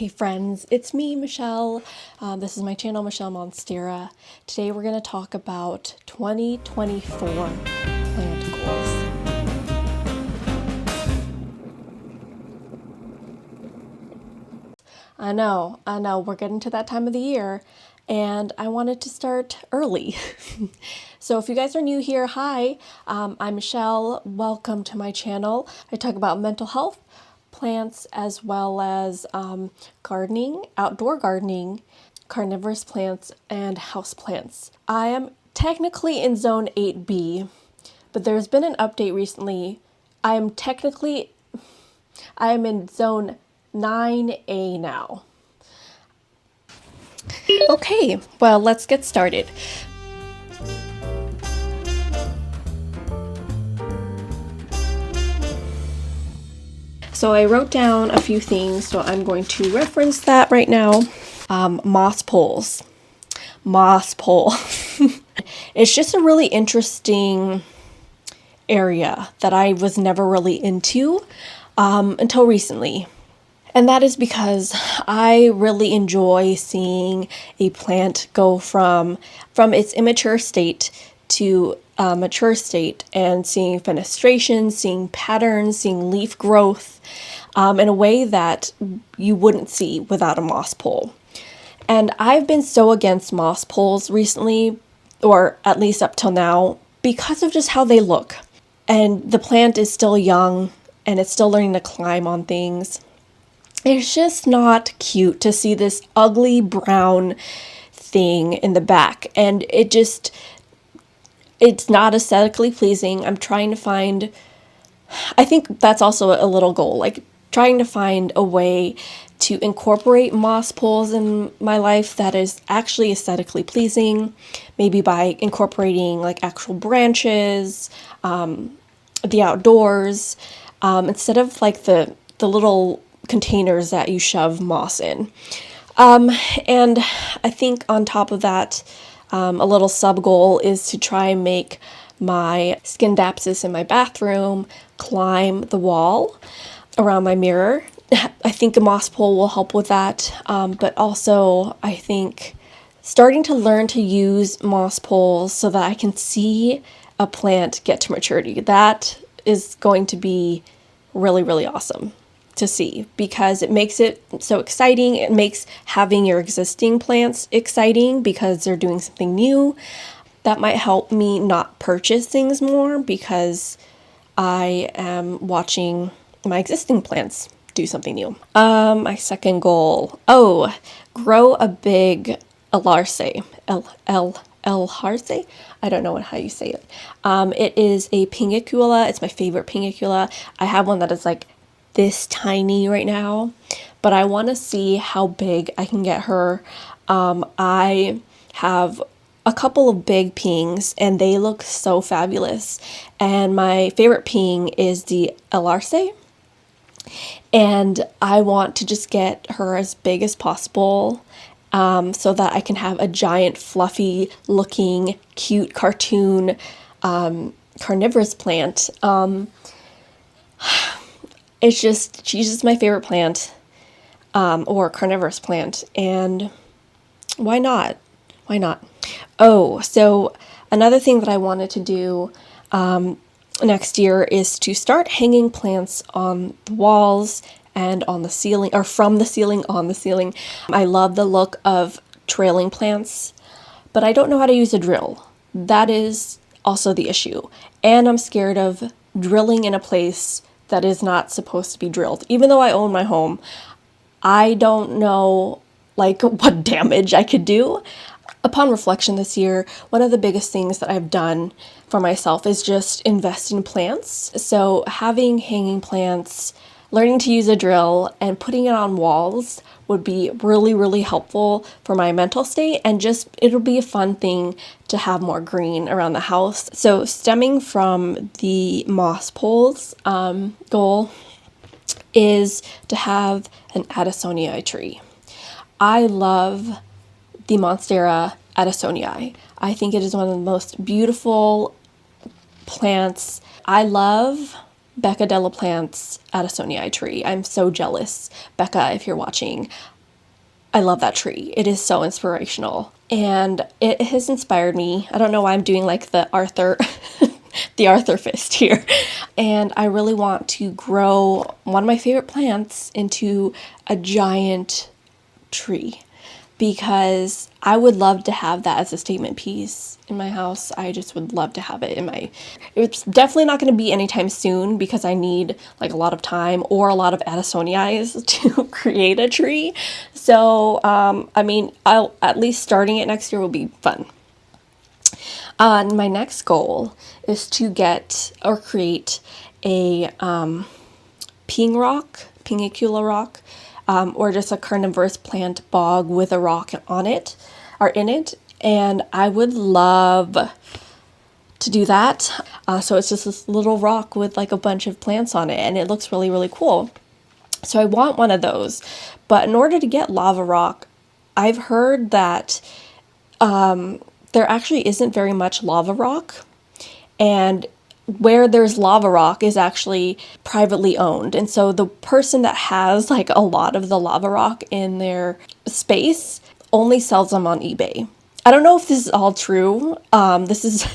Hey friends, it's me, Michelle. This is my channel, Michelle Monstera. Today we're going to talk about 2024 plant goals. I know, we're getting to that time of the year, and I wanted to start early. So if you guys are new here, hi, I'm Michelle. Welcome to my channel. I talk about mental health, plants, as well as gardening, outdoor gardening, carnivorous plants, and house plants. I am technically in zone 8B, but there's been an update recently. I am in zone 9A now. Okay, well, let's get started. So I wrote down a few things, so I'm going to reference that right now. Moss poles. Moss pole. It's just a really interesting area that I was never really into until recently. And that is because I really enjoy seeing a plant go from its immature state to a mature state, and seeing fenestration, seeing patterns, seeing leaf growth in a way that you wouldn't see without a moss pole. And I've been so against moss poles recently, or at least up till now, because of just how they look. And the plant is still young and it's still learning to climb on things. It's just not cute to see this ugly brown thing in the back, and it's not aesthetically pleasing. I'm trying to find, I think that's also a little goal, like trying to find a way to incorporate moss poles in my life that is actually aesthetically pleasing, maybe by incorporating like actual branches, the outdoors, instead of like the little containers that you shove moss in. And I think on top of that, a little sub goal is to try and make my Scindapsus in my bathroom climb the wall around my mirror. I think a moss pole will help with that, but also I think starting to learn to use moss poles so that I can see a plant get to maturity. That is going to be really, really awesome to see, because it makes it so exciting. It makes having your existing plants exciting because they're doing something new. That might help me not purchase things more because I am watching my existing plants do something new. My second goal, grow a big Alarce. Elharse? I don't know how you say it. It is a pinicula. It's my favorite pinicula. I have one that is like this tiny right now, but I want to see how big I can get her. I have a couple of big pings and they look so fabulous, and my favorite ping is the Elarce, and I want to just get her as big as possible, so that I can have a giant fluffy looking cute cartoon carnivorous plant. She's just my favorite plant, or carnivorous plant, and why not? Why not? Oh, so another thing that I wanted to do next year is to start hanging plants on the walls and on the ceiling, or from the ceiling on the ceiling. I love the look of trailing plants, but I don't know how to use a drill. That is also the issue, and I'm scared of drilling in a place that is not supposed to be drilled. Even though I own my home, I don't know like what damage I could do. Upon reflection this year, one of the biggest things that I've done for myself is just invest in plants. So having hanging plants, learning to use a drill, and putting it on walls would be really, really helpful for my mental state, and just it'll be a fun thing to have more green around the house. So stemming from the moss poles, goal is to have an Addisonii tree. I love the Monstera Addisonii. I think it is one of the most beautiful plants. I love Becca Della Plant's Addisonii tree. I'm so jealous. Becca, if you're watching, I love that tree. It is so inspirational. And it has inspired me. I don't know why I'm doing like the Arthur the Arthur fist here. And I really want to grow one of my favorite plants into a giant tree, because I would love to have that as a statement piece in my house. I just would love to have it in my, it's definitely not going to be anytime soon because I need like a lot of time or a lot of Addisoniis to create a tree. So, I mean, I'll at least starting it next year will be fun. My next goal is to get or create a pinicula rock, or just a carnivorous plant bog with a rock on it or in it. And I would love to do that. So it's just this little rock with like a bunch of plants on it, and it looks really, really cool. So I want one of those. But in order to get lava rock, I've heard that there actually isn't very much lava rock, and where there's lava rock is actually privately owned. And so the person that has like a lot of the lava rock in their space only sells them on eBay. I don't know if this is all true. This is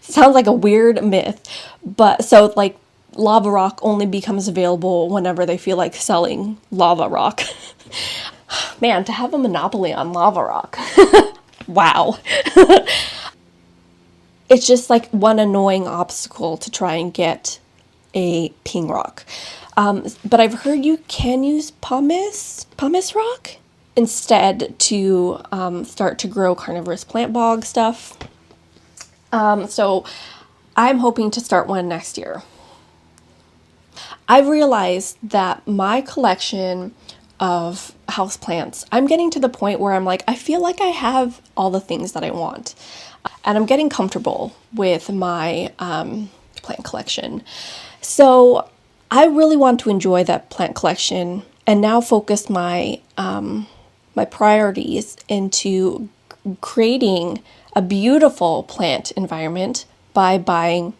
sounds like a weird myth, but so like lava rock only becomes available whenever they feel like selling lava rock. Man, to have a monopoly on lava rock. Wow. It's just like one annoying obstacle to try and get a ping rock. But I've heard you can use pumice rock instead to start to grow carnivorous plant bog stuff. So I'm hoping to start one next year. I've realized that my collection of houseplants, I'm getting to the point where I'm like, I feel like I have all the things that I want. And I'm getting comfortable with my plant collection. So I really want to enjoy that plant collection and now focus my my priorities into creating a beautiful plant environment by buying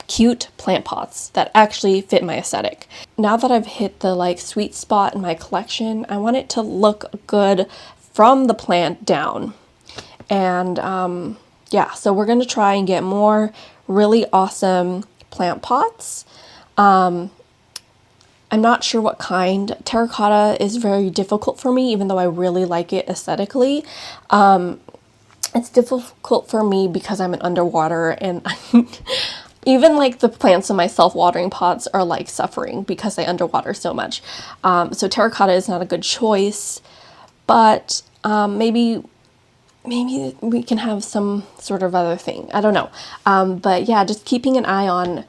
cute plant pots that actually fit my aesthetic. Now that I've hit the like sweet spot in my collection, I want it to look good from the plant down. And yeah, so we're going to try and get more really awesome plant pots. I'm not sure what kind. Terracotta is very difficult for me, even though I really like it aesthetically. It's difficult for me because I'm an underwater, and even like the plants in my self-watering pots are like suffering because I underwater so much. So terracotta is not a good choice, but maybe we can have some sort of other thing. I don't know. But yeah, just keeping an eye on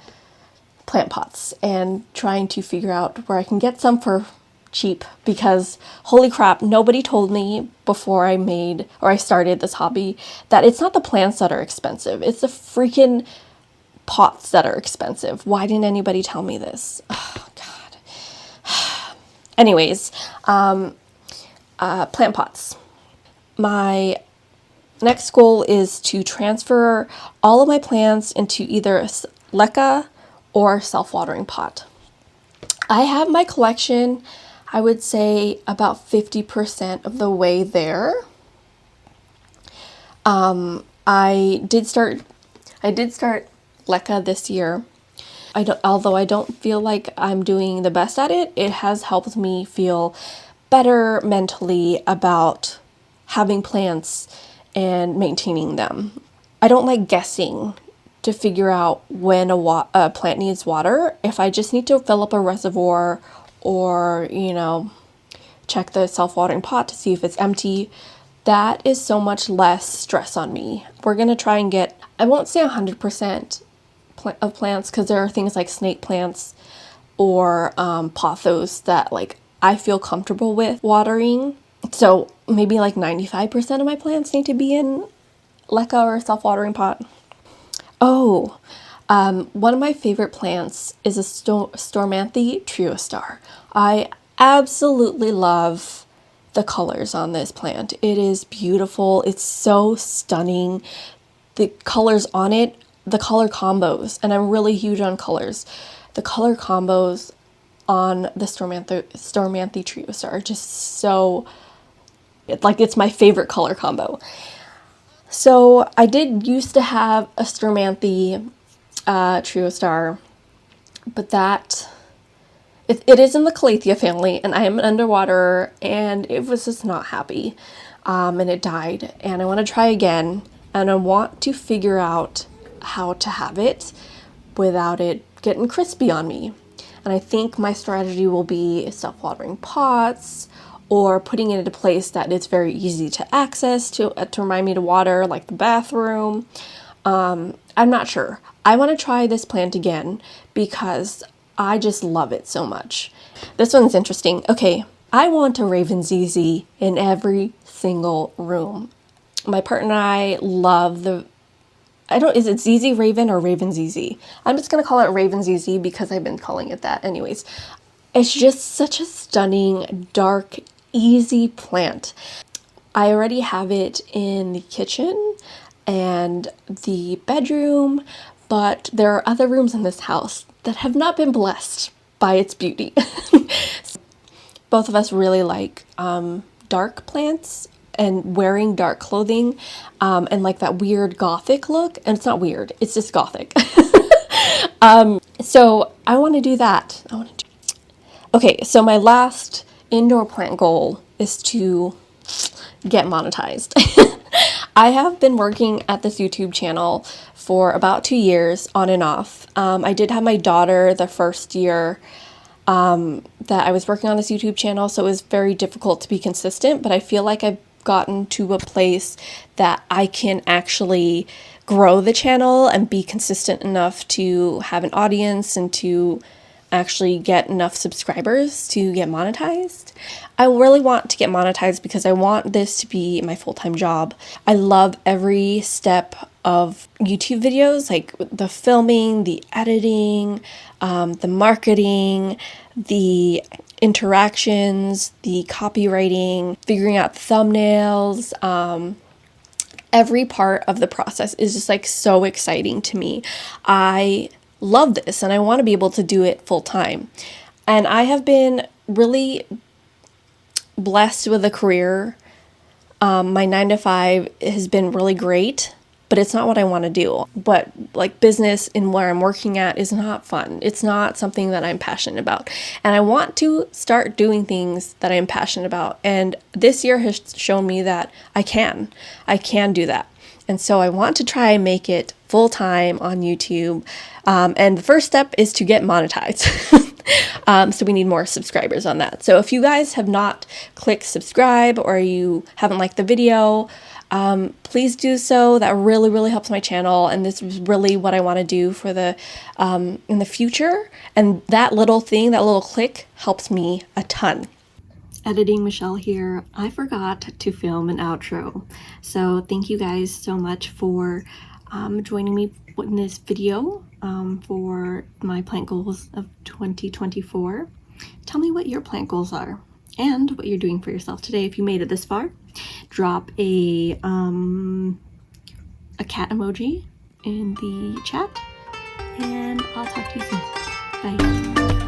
plant pots and trying to figure out where I can get some for cheap, because holy crap, nobody told me before I started this hobby that it's not the plants that are expensive. It's the freaking pots that are expensive. Why didn't anybody tell me this? Oh, God. Anyways, plant pots. My next goal is to transfer all of my plants into either a leca or self-watering pot. I have my collection, I would say about 50% of the way there. I did start leca this year. Although I don't feel like I'm doing the best at it, it has helped me feel better mentally about having plants and maintaining them. I don't like guessing to figure out when a plant needs water. If I just need to fill up a reservoir or, check the self-watering pot to see if it's empty, that is so much less stress on me. We're going to try and get, I won't say 100% of plants, because there are things like snake plants or pothos that like I feel comfortable with watering. So maybe like 95% of my plants need to be in leca or self-watering pot. Oh, one of my favorite plants is a Stormanthe Triostar. I absolutely love the colors on this plant. It is beautiful. It's so stunning. The colors on it, the color combos, and I'm really huge on colors. the color combos on the Stormanthe Trio Star are just so, it's my favorite color combo. So I did used to have a Stormanthe Trio Star, but that it is in the Calathea family, and I am an underwaterer, and it was just not happy, and it died. And I want to try again, and I want to figure out how to have it without it getting crispy on me. And I think my strategy will be self-watering pots, or putting it in a place that it's very easy to access to remind me to water, like the bathroom. I'm not sure. I want to try this plant again because I just love it so much. This one's interesting. Okay, I want a Raven ZZ in every single room. My partner and I love is it ZZ Raven or Raven ZZ? I'm just gonna call it Raven ZZ because I've been calling it that anyways. It's just such a stunning, dark, easy plant. I already have it in the kitchen and the bedroom, but there are other rooms in this house that have not been blessed by its beauty. Both of us really like dark plants and wearing dark clothing, and like that weird gothic look. And it's not weird, it's just gothic. So I want to do that. Okay, so my last indoor plant goal is to get monetized. I have been working at this YouTube channel for about 2 years on and off. I did have my daughter the first year that I was working on this YouTube channel, so it was very difficult to be consistent, but I feel like I've gotten to a place that I can actually grow the channel and be consistent enough to have an audience and to actually get enough subscribers to get monetized. I really want to get monetized because I want this to be my full-time job. I love every step of YouTube videos, like the filming, the editing, the marketing, the interactions, the copywriting, figuring out the thumbnails. Every part of the process is just like so exciting to me. I love this and I want to be able to do it full time. And I have been really blessed with a career. My 9-to-5 has been really great, but it's not what I want to do. But like business and where I'm working at is not fun. It's not something that I'm passionate about. And I want to start doing things that I'm passionate about. And this year has shown me that I can do that. And so I want to try and make it full time on YouTube. And the first step is to get monetized. So we need more subscribers on that. So if you guys have not clicked subscribe or you haven't liked the video, please do so. That really, really helps my channel. And this is really what I want to do for the in the future. And that little thing, that little click helps me a ton. Editing Michelle here. I forgot to film an outro. So thank you guys so much for joining me in this video for my plant goals of 2024. Tell me what your plant goals are and what you're doing for yourself today. If you made it this far, drop a cat emoji in the chat, and I'll talk to you soon. Bye.